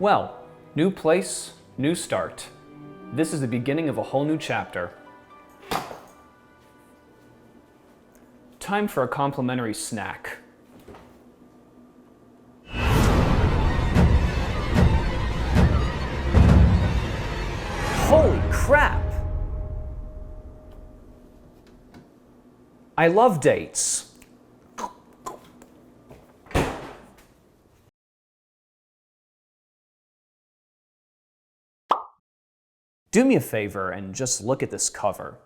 Well, new place, new start. This is the beginning of a whole new chapter. Time for a complimentary snack. Holy crap! I love dates. Do me a favor and just look at this cover.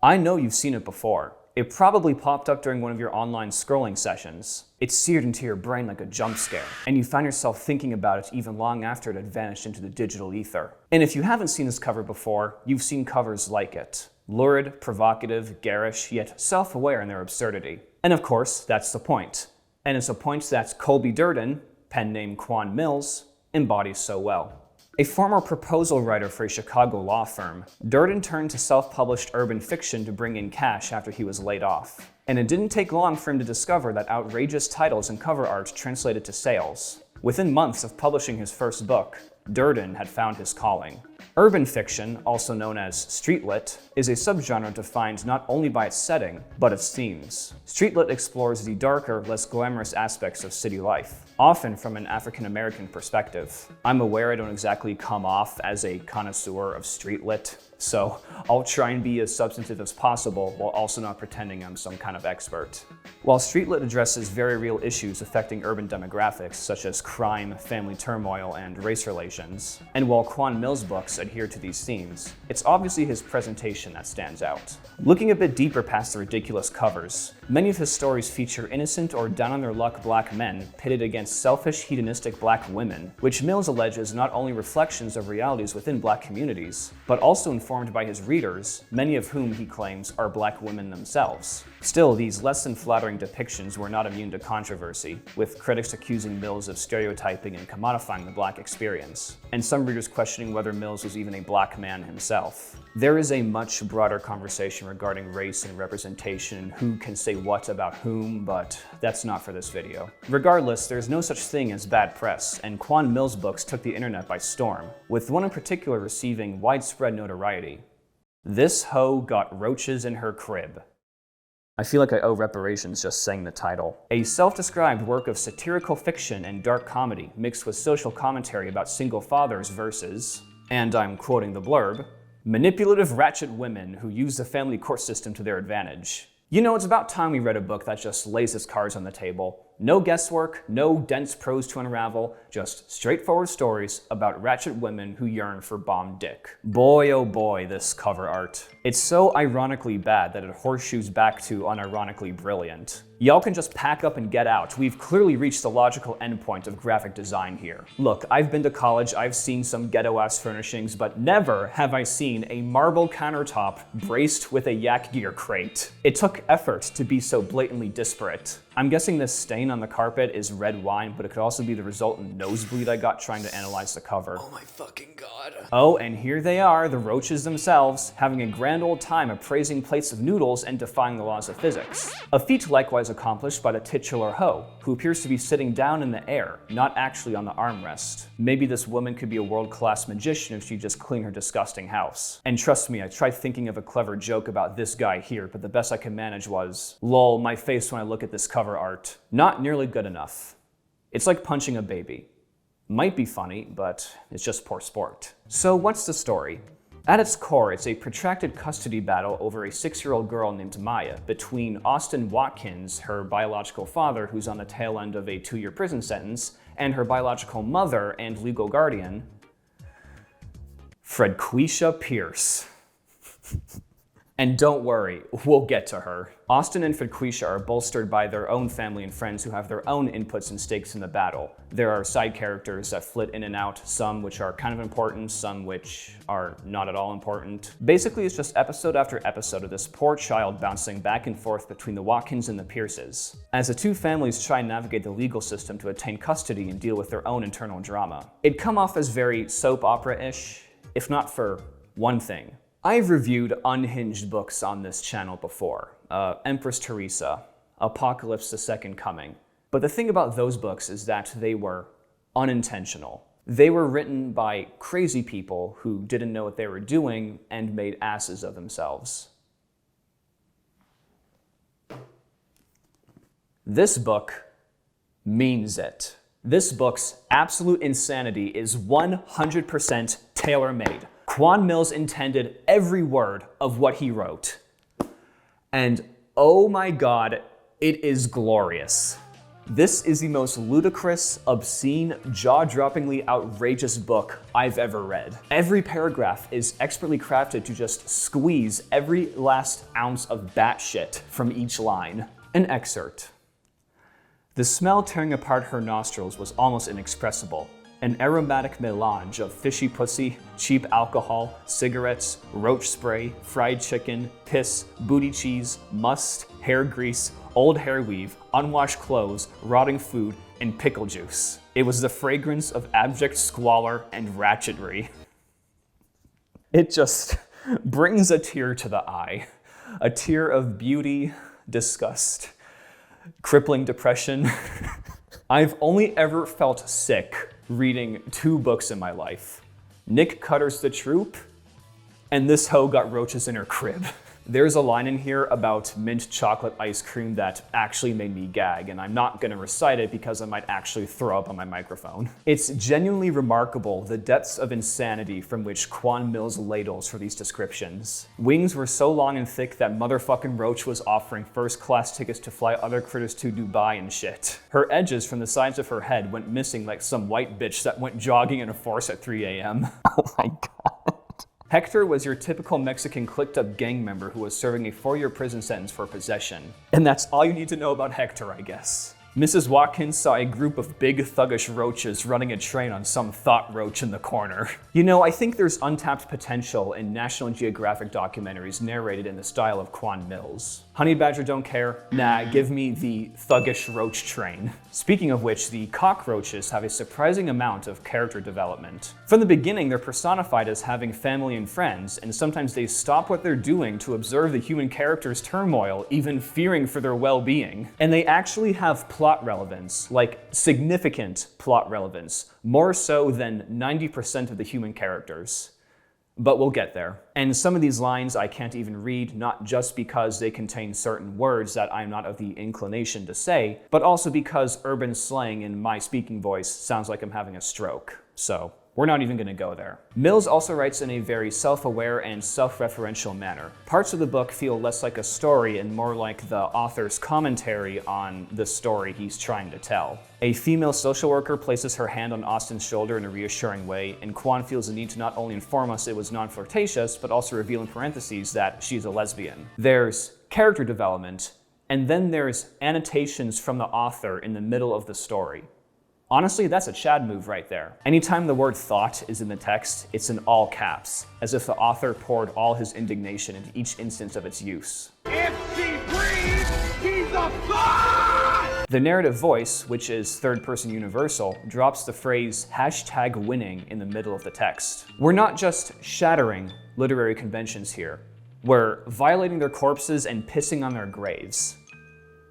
I know you've seen it before. It probably popped up during one of your online scrolling sessions. It's seared into your brain like a jump scare, and you find yourself thinking about it even long after it had vanished into the digital ether. And if you haven't seen this cover before, you've seen covers like it. Lurid, provocative, garish, yet self-aware in their absurdity. And of course, that's the point. And it's a point that Colby Durden, pen name Quan Millz, embodies so well. A former proposal writer for a Chicago law firm, Durden turned to self-published urban fiction to bring in cash after he was laid off. And it didn't take long for him to discover that outrageous titles and cover art translated to sales. Within months of publishing his first book, Durden had found his calling. Urban fiction, also known as streetlit, is a subgenre defined not only by its setting, but its themes. Streetlit explores the darker, less glamorous aspects of city life, often from an African-American perspective. I'm aware I don't exactly come off as a connoisseur of streetlit, so I'll try and be as substantive as possible while also not pretending I'm some kind of expert. While streetlit addresses very real issues affecting urban demographics such as crime, family turmoil, and race relations, and while Quan Millz' books adhere to these themes, it's obviously his presentation that stands out. Looking a bit deeper past the ridiculous covers, many of his stories feature innocent or down-on-their-luck black men pitted against selfish, hedonistic black women, which Millz alleges not only reflections of realities within black communities, but also informed by his readers, many of whom he claims are black women themselves. Still, these less than flattering depictions were not immune to controversy, with critics accusing Millz of stereotyping and commodifying the black experience, and some readers questioning whether Millz was even a black man himself. There is a much broader conversation regarding race and representation and who can say what about whom, but that's not for this video. Regardless, there's no such thing as bad press, and Quan Millz' books took the internet by storm, with one in particular receiving widespread notoriety. This hoe got roaches in her crib. I feel like I owe reparations just saying the title. A self-described work of satirical fiction and dark comedy mixed with social commentary about single fathers versus, and I'm quoting the blurb, manipulative ratchet women who use the family court system to their advantage. You know, it's about time we read a book that just lays its cards on the table. No guesswork, no dense prose to unravel, just straightforward stories about ratchet women who yearn for bomb dick. Boy oh boy, this cover art. It's so ironically bad that it horseshoes back to unironically brilliant. Y'all can just pack up and get out. We've clearly reached the logical endpoint of graphic design here. Look, I've been to college, I've seen some ghetto-ass furnishings, but never have I seen a marble countertop braced with a yak gear crate. It took effort to be so blatantly disparate. I'm guessing this stain on the carpet is red wine, but it could also be the resultant nosebleed I got trying to analyze the cover. Oh my fucking god. Oh, and here they are, the roaches themselves, having a grand old time appraising plates of noodles and defying the laws of physics. A feat likewise accomplished by the titular hoe, who appears to be sitting down in the air, not actually on the armrest. Maybe this woman could be a world-class magician if she'd just clean her disgusting house. And trust me, I tried thinking of a clever joke about this guy here, but the best I could manage was, lol, my face when I look at this cover art. Not nearly good enough. It's like punching a baby. Might be funny, but it's just poor sport. So what's the story? At its core, it's a protracted custody battle over a 6-year-old girl named Maya between Austin Watkins, her biological father who's on the tail end of a 2-year prison sentence, and her biological mother and legal guardian, Fredquisha Pierce. And don't worry, we'll get to her. Austin and Fredquisha are bolstered by their own family and friends who have their own inputs and stakes in the battle. There are side characters that flit in and out, some which are kind of important, some which are not at all important. Basically, it's just episode after episode of this poor child bouncing back and forth between the Watkins and the Pierces, as the two families try and navigate the legal system to attain custody and deal with their own internal drama. It'd come off as very soap opera-ish, if not for one thing. I've reviewed unhinged books on this channel before. Empress Teresa, Apocalypse: The Second Coming. But the thing about those books is that they were unintentional. They were written by crazy people who didn't know what they were doing and made asses of themselves. This book means it. This book's absolute insanity is 100% tailor-made. Quan Millz intended every word of what he wrote. And oh my God, it is glorious. This is the most ludicrous, obscene, jaw-droppingly outrageous book I've ever read. Every paragraph is expertly crafted to just squeeze every last ounce of batshit from each line. An excerpt. The smell tearing apart her nostrils was almost inexpressible. An aromatic melange of fishy pussy, cheap alcohol, cigarettes, roach spray, fried chicken, piss, booty cheese, must, hair grease, old hair weave, unwashed clothes, rotting food, and pickle juice. It was the fragrance of abject squalor and ratchetry. It just brings a tear to the eye. A tear of beauty, disgust, crippling depression. I've only ever felt sick reading 2 books in my life. Nick Cutter's The Troop, and this hoe got roaches in her crib. There's a line in here about mint chocolate ice cream that actually made me gag, and I'm not gonna recite it because I might actually throw up on my microphone. It's genuinely remarkable the depths of insanity from which Quan Millz ladles for these descriptions. Wings were so long and thick that motherfucking Roach was offering first-class tickets to fly other critters to Dubai and shit. Her edges from the sides of her head went missing like some white bitch that went jogging in a forest at 3 a.m. Oh my God. Hector was your typical Mexican clicked-up gang member who was serving a 4-year prison sentence for possession. And that's all you need to know about Hector, I guess. Mrs. Watkins saw a group of big thuggish roaches running a train on some thought roach in the corner. You know, I think there's untapped potential in National Geographic documentaries narrated in the style of Quan Millz. Honey Badger don't care? Nah, give me the thuggish roach train. Speaking of which, the cockroaches have a surprising amount of character development. From the beginning, they're personified as having family and friends, and sometimes they stop what they're doing to observe the human character's turmoil, even fearing for their well-being. And they actually have plot relevance, like significant plot relevance, more so than 90% of the human characters. But we'll get there. And some of these lines I can't even read, not just because they contain certain words that I'm not of the inclination to say, but also because urban slang in my speaking voice sounds like I'm having a stroke. So we're not even gonna go there. Millz also writes in a very self-aware and self-referential manner. Parts of the book feel less like a story and more like the author's commentary on the story he's trying to tell. A female social worker places her hand on Austin's shoulder in a reassuring way, and Quan feels the need to not only inform us it was non-flirtatious, but also reveal in parentheses that she's a lesbian. There's character development, and then there's annotations from the author in the middle of the story. Honestly, that's a Chad move right there. Anytime the word thought is in the text, it's in all caps, as if the author poured all his indignation into each instance of its use. If she breathes, she's a thought! The narrative voice, which is third-person universal, drops the phrase #winning in the middle of the text. We're not just shattering literary conventions here. We're violating their corpses and pissing on their graves.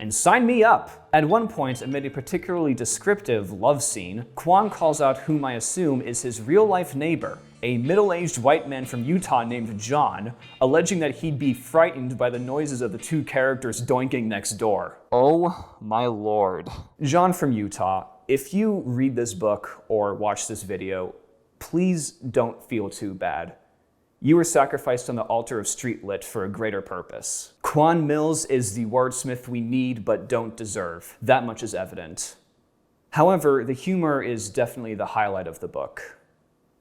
And sign me up! At one point, amid a particularly descriptive love scene, Quan calls out whom I assume is his real-life neighbor, a middle-aged white man from Utah named John, alleging that he'd be frightened by the noises of the 2 characters doinking next door. Oh my lord. John from Utah, if you read this book or watch this video, please don't feel too bad. You were sacrificed on the altar of street lit for a greater purpose. Quan Millz is the wordsmith we need but don't deserve. That much is evident. However, the humor is definitely the highlight of the book.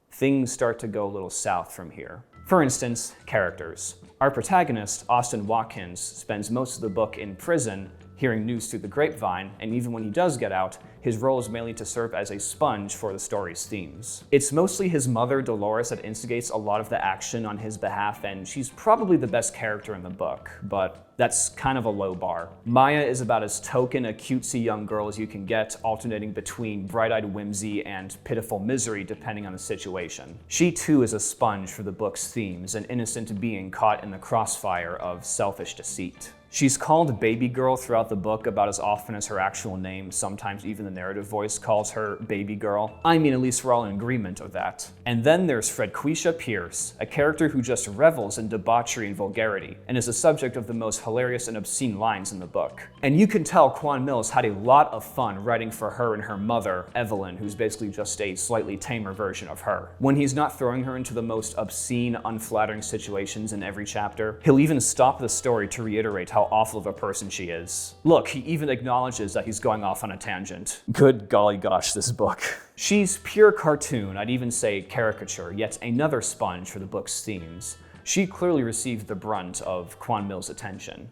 Things start to go a little south from here. For instance, characters. Our protagonist, Austin Watkins, spends most of the book in prison, hearing news through the grapevine, and even when he does get out, his role is mainly to serve as a sponge for the story's themes. It's mostly his mother, Dolores, that instigates a lot of the action on his behalf, and she's probably the best character in the book, but that's kind of a low bar. Maya is about as token a cutesy young girl as you can get, alternating between bright-eyed whimsy and pitiful misery depending on the situation. She too is a sponge for the book's themes, an innocent being caught in the crossfire of selfish deceit. She's called Baby Girl throughout the book about as often as her actual name. Sometimes even the narrative voice calls her Baby Girl. I mean, at least we're all in agreement of that. And then there's Fredquisha Pierce, a character who just revels in debauchery and vulgarity, and is the subject of the most hilarious and obscene lines in the book. And you can tell Quan Millz had a lot of fun writing for her and her mother, Evelyn, who's basically just a slightly tamer version of her. When he's not throwing her into the most obscene, unflattering situations in every chapter, he'll even stop the story to reiterate how awful of a person she is. Look, he even acknowledges that he's going off on a tangent. Good golly gosh, this book. She's pure cartoon, I'd even say caricature, yet another sponge for the book's themes. She clearly received the brunt of Quan Millz' attention,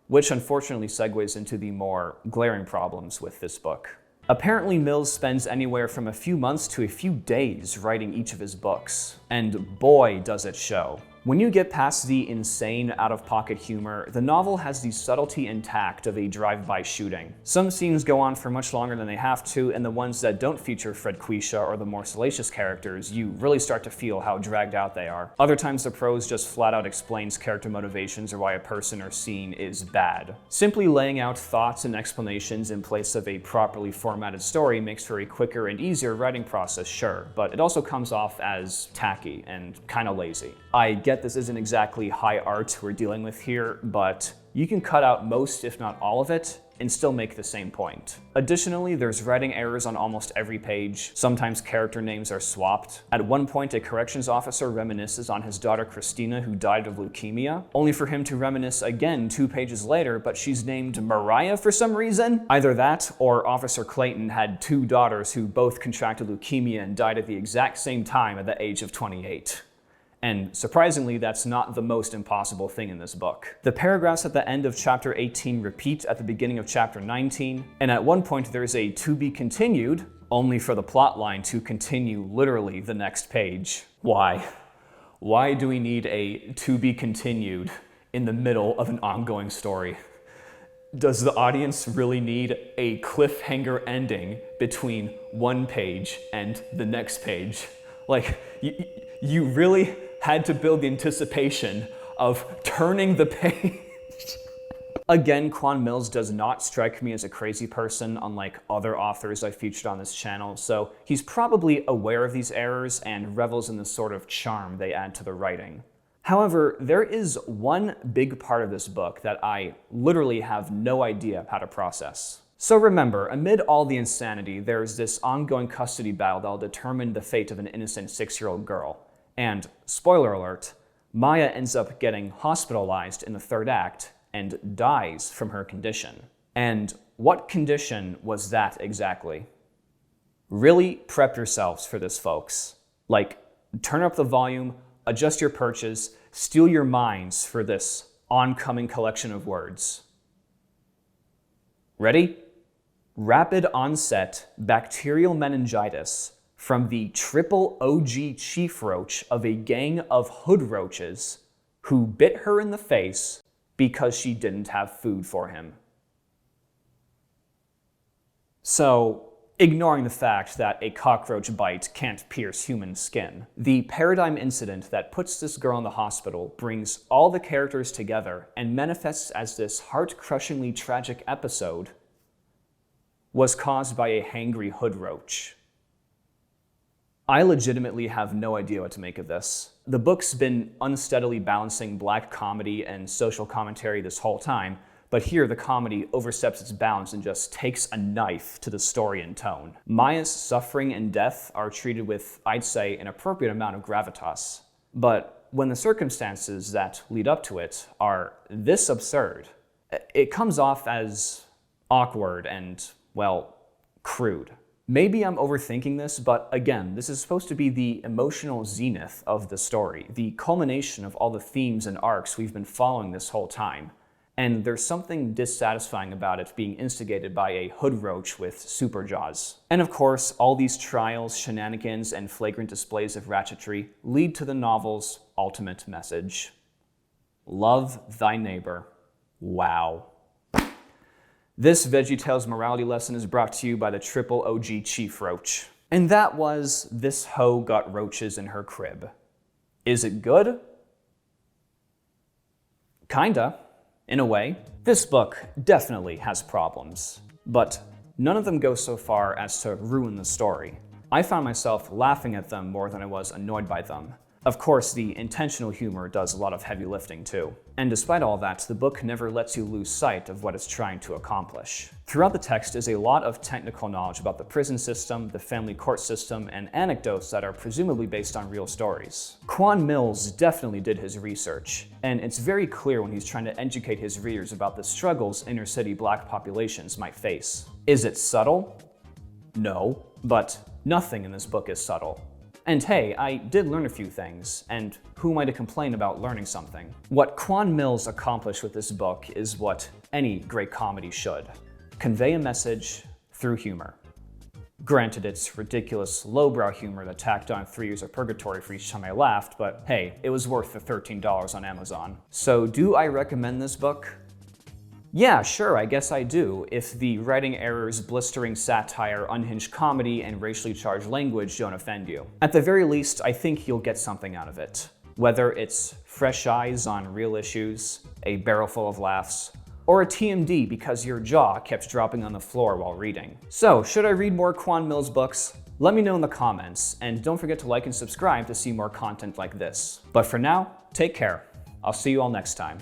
which unfortunately segues into the more glaring problems with this book. Apparently, Millz spends anywhere from a few months to a few days writing each of his books, and boy does it show. When you get past the insane, out-of-pocket humor, the novel has the subtlety intact of a drive-by shooting. Some scenes go on for much longer than they have to, and the ones that don't feature Fredquisha or the more salacious characters, you really start to feel how dragged out they are. Other times the prose just flat-out explains character motivations or why a person or scene is bad. Simply laying out thoughts and explanations in place of a properly formatted story makes for a quicker and easier writing process, sure, but it also comes off as tacky and kinda lazy. I get this isn't exactly high art we're dealing with here, but you can cut out most, if not all of it, and still make the same point. Additionally, there's writing errors on almost every page. Sometimes character names are swapped. At one point, a corrections officer reminisces on his daughter Christina, who died of leukemia, only for him to reminisce again 2 pages later, but she's named Mariah for some reason. Either that, or Officer Clayton had 2 daughters who both contracted leukemia and died at the exact same time at the age of 28. And surprisingly, that's not the most impossible thing in this book. The paragraphs at the end of chapter 18 repeat at the beginning of chapter 19, and at one point there's a "to be continued," only for the plot line to continue literally the next page. Why? Why do we need a "to be continued" in the middle of an ongoing story? Does the audience really need a cliffhanger ending between one page and the next page? Like, you really had to build the anticipation of turning the page. Again, Quan Millz does not strike me as a crazy person, unlike other authors I've featured on this channel, so he's probably aware of these errors and revels in the sort of charm they add to the writing. However, there is one big part of this book that I literally have no idea how to process. So remember, amid all the insanity, there's this ongoing custody battle that'll determine the fate of an innocent 6-year-old girl. And, spoiler alert, Maya ends up getting hospitalized in the 3rd act and dies from her condition. And what condition was that exactly? Really prep yourselves for this, folks. Like, turn up the volume, adjust your perches, steel your minds for this oncoming collection of words. Ready? Rapid onset bacterial meningitis from the triple OG chief roach of a gang of hood roaches who bit her in the face because she didn't have food for him. So, ignoring the fact that a cockroach bite can't pierce human skin, the paradigm incident that puts this girl in the hospital brings all the characters together and manifests as this heart-crushingly tragic episode was caused by a hangry hood roach. I legitimately have no idea what to make of this. The book's been unsteadily balancing black comedy and social commentary this whole time, but here the comedy oversteps its bounds and just takes a knife to the story and tone. Maya's suffering and death are treated with, I'd say, an appropriate amount of gravitas. But when the circumstances that lead up to it are this absurd, it comes off as awkward and, well, crude. Maybe I'm overthinking this, but again, this is supposed to be the emotional zenith of the story, the culmination of all the themes and arcs we've been following this whole time. And there's something dissatisfying about it being instigated by a hood roach with super jaws. And of course, all these trials, shenanigans, and flagrant displays of ratchetry lead to the novel's ultimate message. Love thy neighbor. Wow. This VeggieTales morality lesson is brought to you by the triple OG Chief Roach. And that was This Hoe Got Roaches in Her Crib. Is it good? Kinda. In a way, this book definitely has problems, but none of them go so far as to ruin the story. I found myself laughing at them more than I was annoyed by them. Of course, the intentional humor does a lot of heavy lifting too. And despite all that, the book never lets you lose sight of what it's trying to accomplish. Throughout the text is a lot of technical knowledge about the prison system, the family court system, and anecdotes that are presumably based on real stories. Quan Millz definitely did his research, and it's very clear when he's trying to educate his readers about the struggles inner-city black populations might face. Is it subtle? No, but nothing in this book is subtle. And hey, I did learn a few things, and who am I to complain about learning something? What Quan Millz accomplished with this book is what any great comedy should: convey a message through humor. Granted, it's ridiculous lowbrow humor that tacked on 3 years of purgatory for each time I laughed, but hey, it was worth the $13 on Amazon. So do I recommend this book? Yeah, sure, I guess I do, if the writing errors, blistering satire, unhinged comedy, and racially charged language don't offend you. At the very least, I think you'll get something out of it. Whether it's fresh eyes on real issues, a barrel full of laughs, or a TMD because your jaw kept dropping on the floor while reading. So, should I read more Quan Millz books? Let me know in the comments, and don't forget to like and subscribe to see more content like this. But for now, take care. I'll see you all next time.